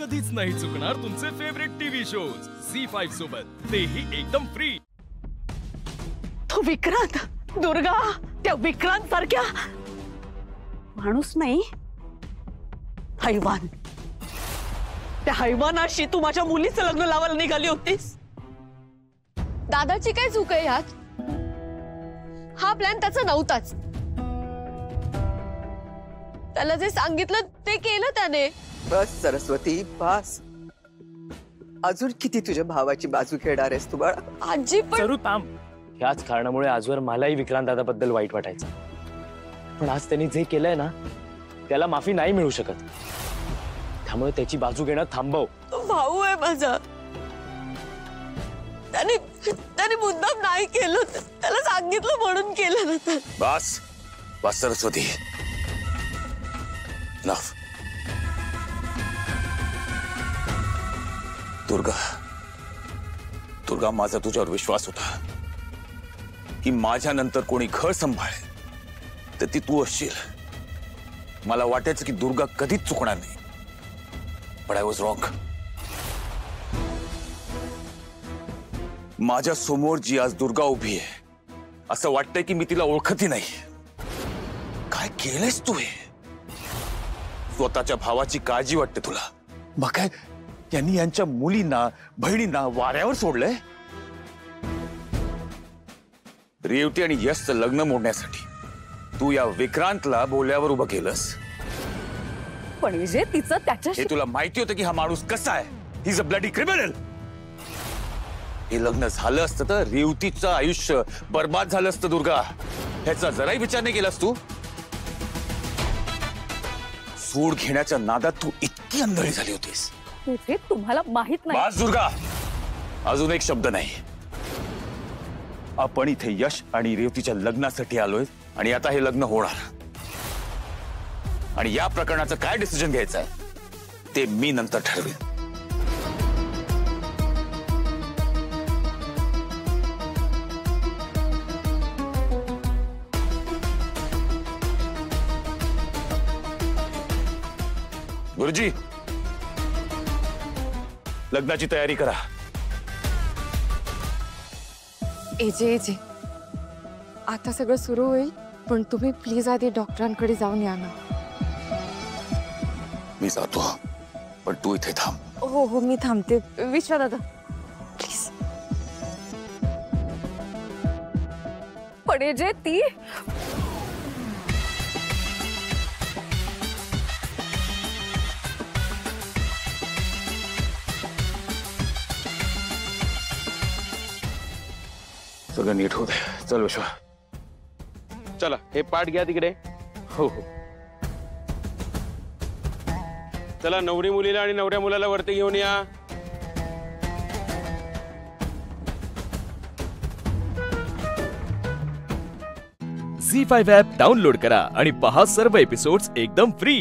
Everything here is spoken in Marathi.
कधीच नाही चुकणार तुमचे फेवरेट टीव्ही शोज झी5 सोबत, तेही एकदम फ्री। तो विक्रांत, दुर्गा, त्या विक्रांत सारख्या माणूस नाही, हैवान। त्या हैवानाशी तू माझ्या मुलीचं लग्न लावायला निघाली होतीस। दादाची काय चूक आहे यात? हा प्लॅन त्याचा नव्हताच। त्याला जे सांगितलं ते केलं त्याने। बस सरस्वती, बस। अजून किती तुझ्या भावाची बाजू घेणार आहेस तू बाळा? आजी पण जरूर थांब। ह्याच कारणामुळे आजवर मलाही विक्रांत दादाबद्दल वाईट वाटायचं, पण आज त्यांनी जे केलंय ना त्याला माफी नाही मिळू शकत। त्यामुळे त्याची बाजू घेणं थांबव। तो भाऊ आहे माझा। त्याने मुद्दाम नाही केलं, त्याला सांगितलं म्हणून केलं ना। बस बस सरस्वती, नफ। दुर्गा, दुर्गा, माझा तुझ्यावर विश्वास होता की माझ्या नंतर कोणी घर सांभाळेल तर ती तू असशील। मला वाटायचं की दुर्गा कधीच चुकणार नाही, पण आय वॉज रॉंग। माझ्या समोर जी आज दुर्गा उभी आहे, असं वाटतंय की मी तिला ओळखतही नाही। काय केलंयस तू? हे स्वतःच्या भावाची काळजी वाटते तुला, मग काय यांनी यांच्या मुलींना बहिणींना वाऱ्यावर सोडलंय? रेवती आणि यशचं लग्न मोडण्यासाठी तू या विक्रांतला बोल्यावर उभं केलंस। पण विजय, तिचं त्याच्याशी हे तुला माहिती होतं की हा माणूस कसा आहे? He is a bloody criminal. हे लग्न झालं असतं तर रेवतीचं आयुष्य बर्बाद झालं असतं दुर्गा। ह्याचा जराही विचार नाही केलास तू। सूड घेण्याच्या नादात तू इतकी आंधळी झाली होतीस। विजय, तुम्हाला माहित नाही। बस दुर्गा, अजून एक शब्द नाही। आपण इथे यश आणि रेवतीच्या लग्नासाठी आलोय आणि आता हे लग्न होणार, आणि या प्रकरणाचं काय डिसिजन घ्यायचं आहे ते मी नंतर ठरवेन। गुरुजी, लग्नाची तयारी करा। एजे आता सगळं सुरू होईल, पण तुम्ही प्लीज आधी डॉक्टरांकडे जाऊन या ना। मी जातो, पण तू इथे थांब। हो हो, मी थांबते। विश्वा दादा प्लीज। पण जे ती सगळं नीट होत। चल विश्वा, चला हे पाठ घ्या तिकडे। हो हो। चला नवरी मुलीला आणि नवऱ्या मुलाला वरती घेऊन या। झी5 ॲप डाउनलोड करा आणि पहा सर्व एपिसोड्स एकदम फ्री।